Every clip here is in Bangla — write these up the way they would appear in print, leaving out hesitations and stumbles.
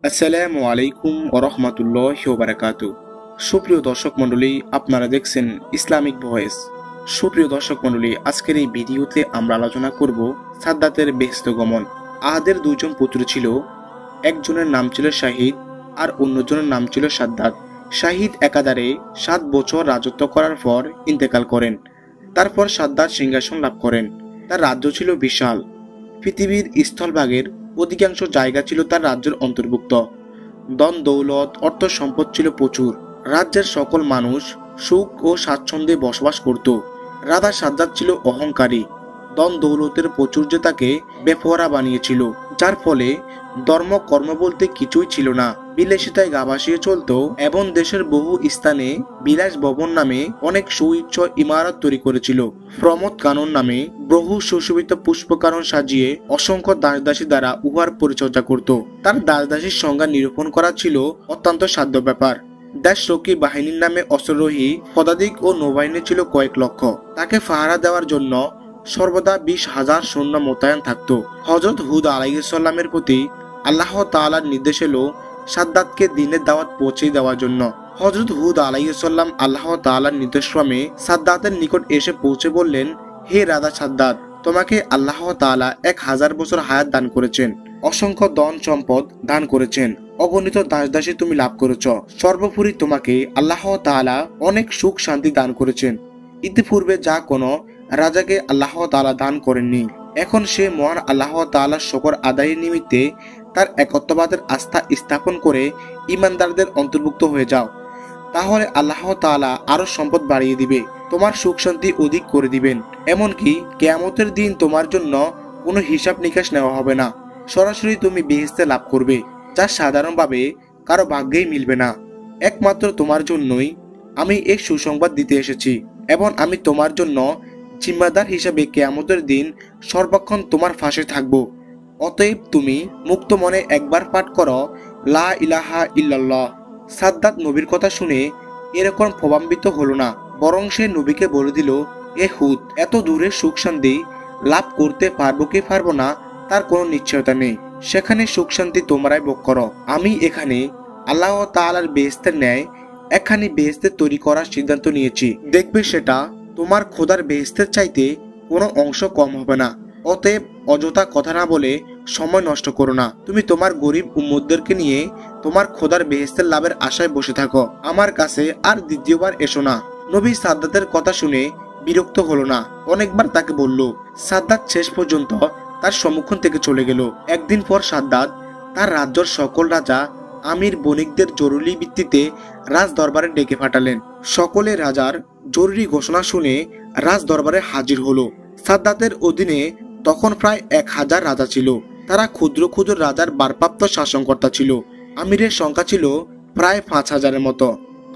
আসসালামু আলাইকুম ওরহমতুল্লাহি ওয়া বারাকাতুহু। সুপ্রিয় দর্শক মণ্ডলী, আপনারা দেখছেন ইসলামিক ভয়েস। সুপ্রিয় দর্শক মণ্ডলী, আজকের এই ভিডিওতে আমরা আলোচনা করব সাদ্দাতের বেহেশত গমন। আহাদের দুইজন পুত্র ছিল, একজনের নাম ছিল শাহিদ আর অন্যজনের নাম ছিল সাদ্দাত। শাহিদ একাধারে 7 বছর রাজত্ব করার পর ইন্তেকাল করেন। তারপর সাদ্দাত সিংহাসন লাভ করেন। তার রাজ্য ছিল বিশাল। পৃথিবীর স্থলভাগের অধিকাংশ জায়গা ছিল তার রাজ্যের অন্তর্ভুক্ত। ধন দৌলত অর্থ সম্পদ ছিল প্রচুর। রাজ্যের সকল মানুষ সুখ ও স্বাচ্ছন্দ্যে বসবাস করত। রাজা সাজ্জাদ ছিল অহংকারী। ধন দৌলতের প্রাচুর্য তাকে বেপরোয়া বানিয়েছিল, যার ফলে ধর্ম কর্ম বলতে কিছুই ছিল না। বিলাসিতায় গা ভাসিয়ে চলত এবং দেশের বহু স্থানে বিলাস ভবন নামে অনেক সুউচ্চ ইমারত তৈরি করেছিল। প্রমোদ কানন নামে বহু সুশোভিত পুষ্পকানন সাজিয়ে অসংখ্য দাসদাসী দ্বারা উহার পরিচর্যা করত। তার দাসদাসীর সংজ্ঞা নিরূপণ করা ছিল অত্যন্ত সাধ্য ব্যাপার। দেশরক্ষী বাহিনীর নামে অশ্বারোহী পদাতিক ও নৌবাহিনী ছিল কয়েক লক্ষ। তাকে পাহারা দেওয়ার জন্য সর্বদা 20,000 সৈন্য মোতায়েন থাকত। হযরত হুদ আলাইহিস সালামের প্রতি আল্লাহ তাআলার নির্দেশ এলো সাদ্দাতকে দ্বীনের দাওয়াত পৌঁছে দেওয়ার জন্য। হযরত হুদ আলাইহিস সালাম আল্লাহ তাআলার নির্দেশক্রমে সাদ্দাতের নিকট এসে পৌঁছে বললেন, হে রাজা সাদ্দাত, তোমাকে আল্লাহ তাআলা 1000 বছর হায়াত দান করেছেন, অসংখ্য ধন সম্পদ দান করেছেন, অগণিত দাসদাসী তুমি লাভ করেছ। সর্বোপরি তোমাকে আল্লাহ তাআলা অনেক সুখ শান্তি দান করেছেন। ইতিপূর্বে যা কোনো রাজাকে আল্লাহ তাআলা দান করেননি। এখন সে মহান আল্লাহ তাআলার শুকর আদায়ের নিমিত্তে তার একত্ববাদের আস্থা স্থাপন করে ইমানদারদের অন্তর্ভুক্ত হয়ে যাও। তাহলে আল্লাহ তাআলা আরো সম্পদ বাড়িয়ে দিবে, তোমার সুখ শান্তি অধিক করে দিবেন। এমনকি কিয়ামতের দিন তোমার জন্য কোনো হিসাব নিকাশ নেওয়া হবে না। সরাসরি তুমি বেহেশতে লাভ করবে, যা সাধারণভাবে কারো ভাগ্যেই মিলবে না। একমাত্র তোমার জন্যই আমি এই সুসংবাদ দিতে এসেছি এবং আমি তোমার জন্য জিম্মাদার হিসেবে কিয়ামতের দিন সর্বক্ষণ তোমার পাশে থাকব। অতএব তুমি মুক্ত মনে একবার পাঠ করো, লা ইলাহা ইল্লাল্লাহ। সাদ্দাত নবীর কথা শুনে এরকম প্রভাবিত হলো না, বরং সে নবীকে বলে দিল, এ হুদ, এত দূরে সুখ শান্তি লাভ করতে পারবো কি পারবো না তার কোনো নিশ্চয়তা নেই। সেখানে সুখ শান্তি তোমরাই ভোগ করো। আমি এখানে আল্লাহ তাআলার বেহেশতের ন্যায় একখানি বেহেশতের তৈরি করার সিদ্ধান্ত নিয়েছি। দেখবে সেটা তোমার খোদার বেহেশতের চাইতে কোনো অংশ কম হবে না। অতএব অযথা কথা না বলে সময় নষ্ট করো না। তুমি তোমার গরিব উম্মতদেরকে নিয়ে তোমার খোদার বেহেশতের লাভের আশায় বসে থাকো। আমার কাছে আর দ্বিতীয়বার এসো না। নবী সাদ্দাতের কথা শুনে বিরক্ত হলো না, অনেকবার তাকে বলল। সাদ্দাত শেষ পর্যন্ত তার সম্মুখ থেকে চলে গেল। একদিন পর সাদ্দাত তার রাজ্যের সকল রাজা আমির বণিকদের জরুরি ভিত্তিতে রাজ দরবারে ডেকে পাঠালেন। সকলে রাজার জরুরি ঘোষণা শুনে রাজ দরবারে হাজির হলো। সাদ্দাতের অধীনে তখন প্রায় 1000 রাজা ছিল। তারা ক্ষুদ্র ক্ষুদ্র রাজার ভারপ্রাপ্ত শাসনকর্তা ছিল। আমিরের সংখ্যা ছিল প্রায় 5000-এর মতো।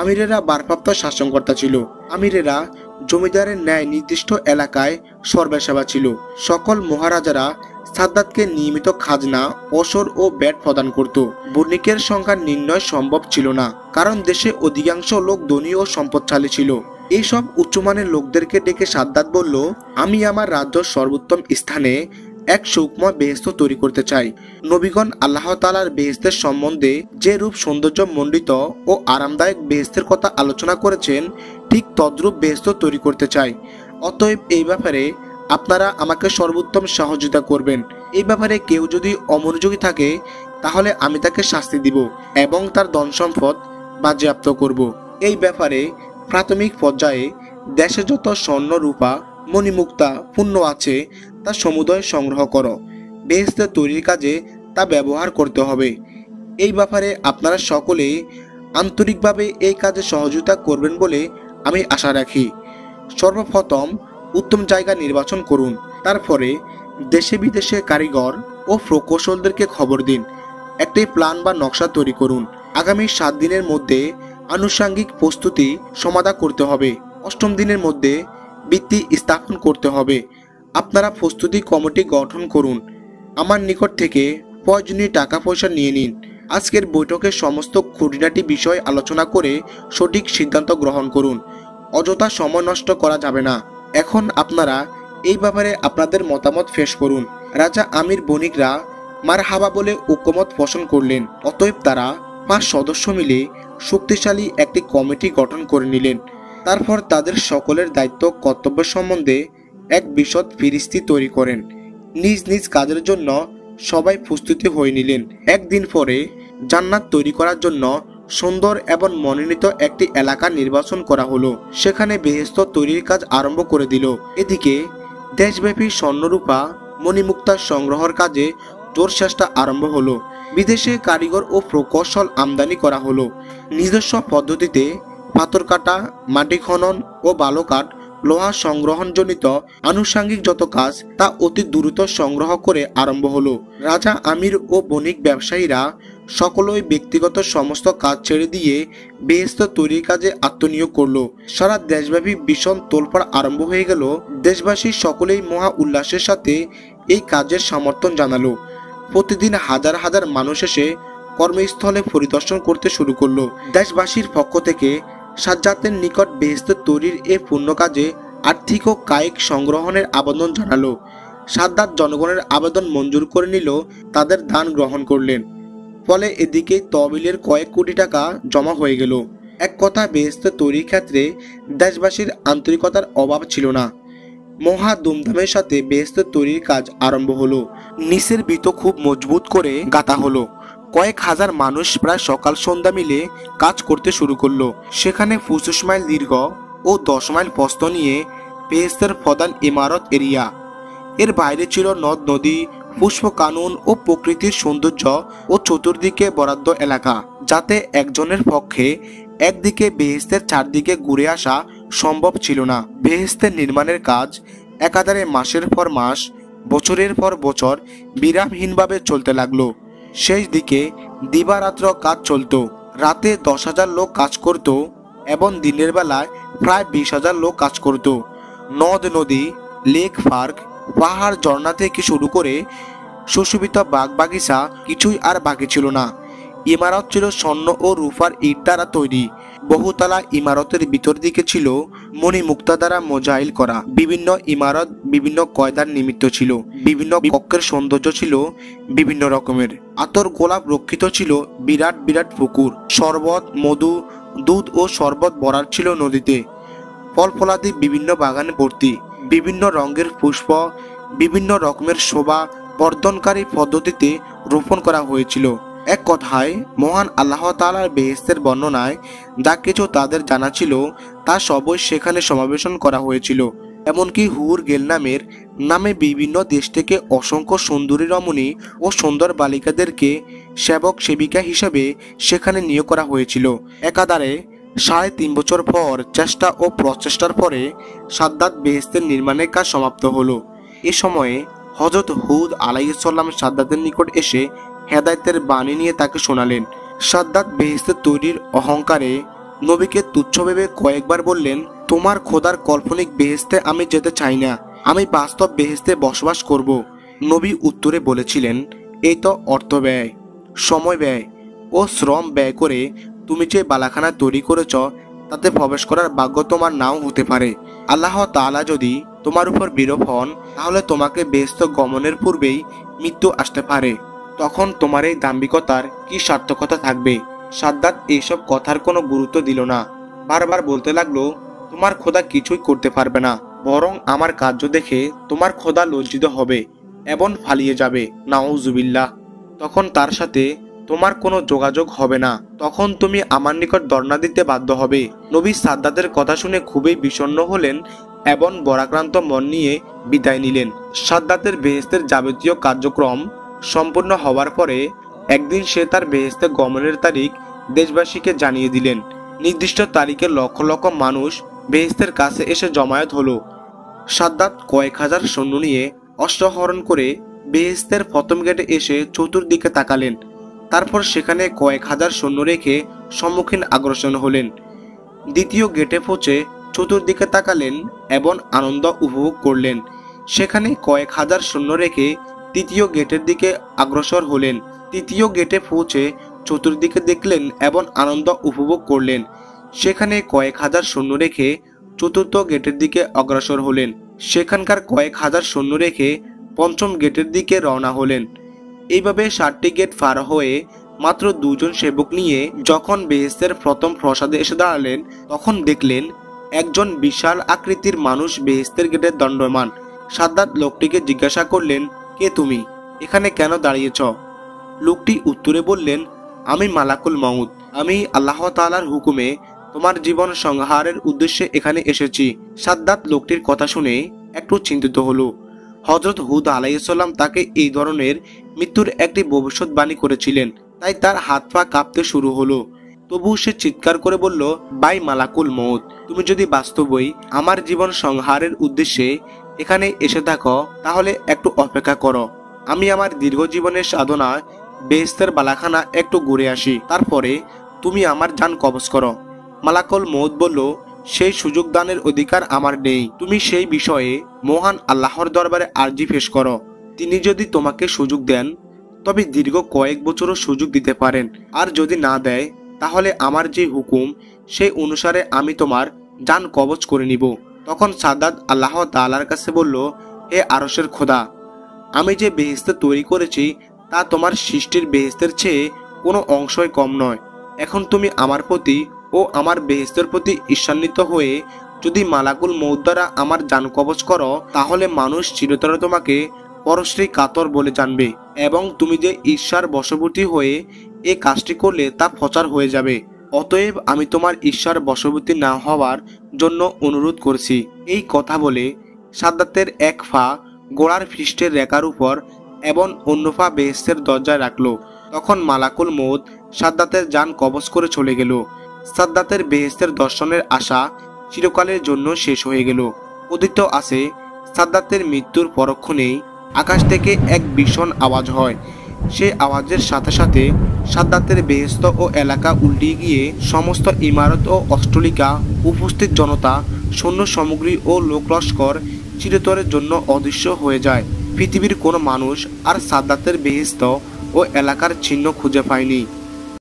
আমিরেরা ভারপ্রাপ্ত শাসনকর্তা ছিল। আমিরেরা জমিদারের ন্যায় নির্দিষ্ট এলাকায় সর্বেসেবা ছিল। সকল মহারাজারা সাদ্দাতকে নিয়মিত খাজনা, অসর ও ব্যাট প্রদান করত। বণিকের সংখ্যা নির্ণয় সম্ভব ছিল না, কারণ দেশে অধিকাংশ লোক ধনী ও সম্পদশালী ছিল। এইসব উচ্চমানের লোকদেরকে ডেকে সাদ্দাত বলল, আমি আমার রাজ্যের সর্বোত্তম স্থানে এক সূক্ষ্ম বেহেশত তৈরি করতে চাই। নবীগণ আল্লাহ তাআলার বেহেশতের সম্বন্ধে যে রূপ সৌন্দর্য মণ্ডিত ও আরামদায়ক বেহেশতের কথা আলোচনা করেছেন, ঠিক তদ্রূপ বেহেশত তৈরি করতে চাই। অতএব এই ব্যাপারে আপনারা আমাকে সর্বোত্তম সহযোগিতা করবেন। এই ব্যাপারে কেউ যদি অমনোযোগী থাকে তাহলে আমি তাকে শাস্তি দিব এবং তার ধন সম্পদ বাজেয়াপ্ত করব। এই ব্যাপারে প্রাথমিক পর্যায়ে দেশে যত স্বর্ণ, রূপা, মণিমুক্তা, পুণ্য আছে তা সমুদয় সংগ্রহ করো। বেহেশত তৈরির কাজে তা ব্যবহার করতে হবে। এই ব্যাপারে আপনারা সকলে আন্তরিকভাবে এই কাজে সহযোগিতা করবেন বলে আমি আশা রাখি। সর্বপ্রথম উত্তম জায়গা নির্বাচন করুন। তারপরে দেশে বিদেশে কারিগর ও প্রকৌশলদেরকে খবর দিন। একটি প্ল্যান বা নকশা তৈরি করুন। আগামী 7 দিনের মধ্যে আনুষঙ্গিক প্রস্তুতি সমাধা করতে হবে। 8ম দিনের মধ্যে ভিত্তি স্থাপন করতে হবে। আপনারা প্রস্তুতি কমিটি গঠন করুন। আমার নিকট থেকে প্রয়োজনীয় টাকা পয়সা নিয়ে নিন। আজকের বৈঠকে সমস্ত খুঁটিনাটি বিষয় আলোচনা করে সঠিক সিদ্ধান্ত গ্রহণ করুন। অযথা সময় নষ্ট করা যাবে না। এখন আপনারা এই ব্যাপারে আপনাদের মতামত পেশ করুন। রাজা আমির বণিকরা মারহাবা বলে ঐকমত পোষণ করলেন। অতএব তারা 5 সদস্য মিলে শক্তিশালী একটি কমিটি গঠন করে নিলেন। তারপর তাদের সকলের দায়িত্ব কর্তব্য সম্বন্ধে এক বিশদ ফিরিস্তি তৈরি করেন। নিজ নিজ কাজের জন্য সবাই প্রস্তুতি হয়ে নিলেন। একদিন পরে জান্নাত তৈরি করার জন্য সুন্দর এবং মনোনীত একটি এলাকা নির্বাচন করা হলো। সেখানে বেহেশত তৈরির কাজ আরম্ভ করে দিল। এদিকে দেশব্যাপী স্বর্ণরূপা মণিমুক্তা সংগ্রহের কাজে জোর চেষ্টা আরম্ভ হলো। বিদেশে কারিগর ও প্রকৌশল আমদানি করা হলো। নিজস্ব পদ্ধতিতে পাথর কাটা, মাটি খনন ও বালু কাঠ, লোহা সংগ্রহণজনিত আনুষঙ্গিক যত কাজ তা অতি দ্রুত সংগ্রহ করে আরম্ভ হলো। রাজা, আমির ও বণিক ব্যবসায়ীরা সকলেই ব্যক্তিগত সমস্ত কাজ ছেড়ে দিয়ে বেহেশত তৈরির কাজে আত্মনিয়োগ করলো। সারা দেশব্যাপী ভীষণ তোলপাড় আরম্ভ হয়ে গেল। দেশবাসী সকলেই মহা উল্লাসের সাথে এই কাজের সমর্থন জানালো। প্রতিদিন হাজার হাজার মানুষ এসে কর্মস্থলে পরিদর্শন করতে শুরু করলো। দেশবাসীর পক্ষ থেকে সাজ্জাদের নিকট বেহেশত তৈরির এই পূর্ণ কাজে আর্থিক ও কায়িক সংগ্রহণের আবেদন জানালো। সাজ্জাদ জনগণের আবেদন মঞ্জুর করে নিল, তাদের দান গ্রহণ করলেন। ফলে এদিকে তহবিলের কয়েক কোটি টাকা জমা হয়ে গেল। এক কথা, বেহেশত তৈরির ক্ষেত্রে দেশবাসীর আন্তরিকতার অভাব ছিল না। মহা ধুমধামের সাথে বেহেশত তৈরির কাজ আরম্ভ হলো। নিচের ভিত খুব মজবুত করে গাঁথা হলো। কয়েক হাজার মানুষ প্রায় সকাল সন্ধ্যা মিলে কাজ করতে শুরু করলো। সেখানে 25 মাইল দীর্ঘ ও 10 মাইল প্রস্থ নিয়ে বেহেশতের প্রধান ইমারত এরিয়া। এর বাইরে ছিল নদ নদী, পুষ্প কানন ও প্রকৃতির সৌন্দর্য ও চতুর্দিকে বরাদ্দ এলাকা, যাতে একজনের পক্ষে একদিকে বেহেশতের চারদিকে ঘুরে আসা সম্ভব ছিল না। বেহেশতের নির্মাণের কাজ একাধারে মাসের পর মাস, বছরের পর বছর বিরামহীনভাবে চলতে লাগলো। শেষ দিকে দিবারাত্র কাজ চলতো। রাতে 10,000 লোক কাজ করত এবং দিনের বেলায় প্রায় 20,000 লোক কাজ করত। নদ নদী, লেক পার্ক, পাহাড় ঝর্ণা থেকে শুরু করে সুশোভিত বাগ বাগিচা কিছুই আর বাকি ছিল না। ইমারত ছিল স্বর্ণ ও রূপার ইট দ্বারা তৈরি। বহুতলা ইমারতের ভিতর দিকে ছিল মণিমুক্তা দ্বারা মোজাইল করা। বিভিন্ন ইমারত বিভিন্ন কয়দার নিমিত্ত ছিল। বিভিন্ন কক্ষের সৌন্দর্য ছিল বিভিন্ন রকমের। আতর গোলাপ রক্ষিত ছিল বিরাট বিরাট পুকুর। শরবত, মধু, দুধ ও শরবত ভরার ছিল নদীতে। ফল ফলাদি বিভিন্ন বাগানে ভর্তি। বিভিন্ন রঙের পুষ্প বিভিন্ন রকমের শোভা বর্ধনকারী পদ্ধতিতে রোপণ করা হয়েছিল। এক কথায়, মহান আল্লাহ তাআলার বেহেশতের বর্ণনায় যা কিছু তাদের জানা ছিল তা সবই সেখানে সমাবেশন করা হয়েছিল। এমনকি হুর গেল নামে বিভিন্ন দেশ থেকে অসংখ্য সুন্দরী রমণী ও সুন্দর বালিকাদেরকে সেবক সেবিকা হিসেবে সেখানে নিয়োগ করা হয়েছিল। একাধারে 3.5 বছর পর চেষ্টা ও প্রচেষ্টার পরে সাজ্জাদ বেহেশতের নির্মাণের কাজ সমাপ্ত হলো। এ সময়ে হযরত হুদ আলাইহিস সালাম সাজ্জাদের নিকট এসে হেদায়েতের বাণী নিয়ে তাকে শোনালেন। সাজ্জাদ বেহেশত তৈরির অহংকারে নবীকে তুচ্ছ ভেবে কয়েকবার বললেন, তোমার খোদার কাল্পনিক বেহেশতে আমি যেতে চাই না, আমি বাস্তব বেহেশতে বসবাস করব। নবী উত্তরে বলেছিলেন, এই তো অর্থ ব্যয়, সময় ব্যয় ও শ্রম ব্যয় করে তুমি যে বালাখানা তৈরি করেছ তাতে প্রবেশ করার ভাগ্য তোমার নাও হতে পারে। আল্লাহ তাআলা যদি তোমার উপর বিরূপ হন তাহলে তোমাকে বেহেশত গমনের পূর্বেই মৃত্যু আসতে পারে। তখন তোমার এই দাম্ভিকতার কি সার্থকতা থাকবে? সাজ্জাদ এইসব কথার কোনো গুরুত্ব দিল না। বারবার বলতে লাগলো, তোমার খোদা কিছুই করতে পারবে না, বরং আমার কার্য দেখে তোমার খোদা লজ্জিত হবে এবং পালিয়ে যাবে। নাউজুবিল্লাহ। তখন তার সাথে তোমার কোনো যোগাযোগ হবে না। তখন তুমি আমার নিকট ধর্ণা দিতে বাধ্য হবে। নবী সাজ্জাদের কথা শুনে খুবই বিষণ্ণ হলেন এবং বরাক্রান্ত মন নিয়ে বিদায় নিলেন। সাজ্জাদের বেহেশতের যাবতীয় কার্যক্রম সম্পূর্ণ হওয়ার পরে একদিন সে তার বেহেশতে গমনের তারিখ দেশবাসীকে জানিয়ে দিলেন। নির্দিষ্ট তারিখে লক্ষ লক্ষ মানুষ বেহেশতের কাছে এসে জমায়েত হলো। সাজ্জাদ কয়েক হাজার সৈন্য নিয়ে অস্ত্রহরণ করে বেহেশতের প্রথম গেটে এসে চতুর্দিকে তাকালেন। তারপর সেখানে কয়েক হাজার সৈন্য রেখে সম্মুখীন অগ্রসর হলেন। দ্বিতীয় গেটে পৌঁছে চতুর্দিকে তাকালেন এবং আনন্দ উপভোগ করলেন। সেখানে কয়েক হাজার সৈন্য রেখে তৃতীয় গেটের দিকে অগ্রসর হলেন। তৃতীয় গেটে পৌঁছে চতুর্দিকে দেখলেন এবং আনন্দ উপভোগ করলেন। সেখানে কয়েক হাজার সৈন্য রেখে চতুর্থ গেটের দিকে অগ্রসর হলেন। সেখানকার কয়েক হাজার সৈন্য রেখে পঞ্চম গেটের দিকে রওনা হলেন। এইভাবে 7টি গেট পার হয়ে মাত্র 2জন সেবক নিয়ে যখন বেহেশতের প্রথম প্রাসাদে এসে দাঁড়ালেন, তখন দেখলেন একজন বিশাল আকৃতির মানুষ বেহেশতের গেটে দণ্ডায়মান। সাদ্দাত লোকটিকে জিজ্ঞাসা করলেন, কে তুমি? এখানে কেন দাঁড়িয়েছ? লোকটি উত্তরে বললেন, আমি মালাকুল মউত। আমি আল্লাহ তাআলার হুকুমে তোমার জীবন সংহারের উদ্দেশ্যে এখানে এসেছি। সাদ্দাত লোকটির কথা শুনে একটু চিন্তিত হলো। হযরত হুদ আলাইহিস সালাম তাকে এই ধরনের মৃত্যুর একটি ভবিষ্যৎবাণী করেছিলেন, তাই তার হাত পা কাঁপতে শুরু হলো। তবু সে চিৎকার করে বলল, বাই মালাকুল মউত, তুমি যদি বাস্তবই আমার জীবন সংহারের উদ্দেশ্যে এখানে এসে থাকো, তাহলে একটু অপেক্ষা করো। আমি আমার দীর্ঘ জীবনের সাধনায় বেহেশতের বালাখানা একটু ঘুরে আসি, তারপরে তুমি আমার জান কবজ করো। মালাকুল মউত বলল, সেই সুযোগ দানের অধিকার আমার নেই। তুমি সেই বিষয়ে মহান আল্লাহর দরবারে আরজি পেশ করো। তিনি যদি তোমাকে সুযোগ দেন তবে দীর্ঘ কয়েক বছরও সুযোগ দিতে পারেন, আর যদি না দেয় তাহলে আমার যে হুকুম সেই অনুসারে আমি তোমার জান কবজ করে নিব। তখন সাদ্দাত আল্লাহ তাআলার কাছে বলল, হে আরশের খোদা, আমি যে বেহেশত তৈরি করেছি তা তোমার সৃষ্টির বেহেশতের চেয়ে কোনো অংশই কম নয়। এখন তুমি আমার প্রতি ও আমার বেহেশতের প্রতি ঈর্ষান্বিত হয়ে যদি মালাকুল মউত দ্বারা আমার জান কবজ করো, তাহলে মানুষ চিরতরে তোমাকে পরশ্রী কাতর বলে জানবে, এবং তুমি যে ঈর্ষার বশবর্তী হয়ে এই কাজটি করলে তা প্রচার হয়ে যাবে। অতএব আমি তোমার ঈর্ষার বশবর্তী না হওয়ার জন্য অনুরোধ করছি। এই কথা বলে সাদ্দাতের এক পা গোড়ার পৃষ্ঠের রেখার উপর এবং অন্য পা বেহেশতের দরজায় রাখলো। তখন মালাকুল মউত সাদ্দাতের জান কবজ করে চলে গেল। সাদ্দাতের বেহেশতের দর্শনের আশা চিরকালের জন্য শেষ হয়ে গেল। কথিত আছে, সাদ্দাতের মৃত্যুর পরক্ষণেই আকাশ থেকে এক ভীষণ আওয়াজ হয়। সেই আওয়াজের সাথে সাথে সাদ্দাতের বেহেশত ও এলাকা উল্টে গিয়ে সমস্ত ইমারত ও অট্টালিকা, উপস্থিত জনতা, সৈন্য সামগ্রী ও লোকলস্কর চিরতরের জন্য অদৃশ্য হয়ে যায়। পৃথিবীর কোনো মানুষ আর সাদ্দাতের বেহেশত ও এলাকার চিহ্ন খুঁজে পায়নি।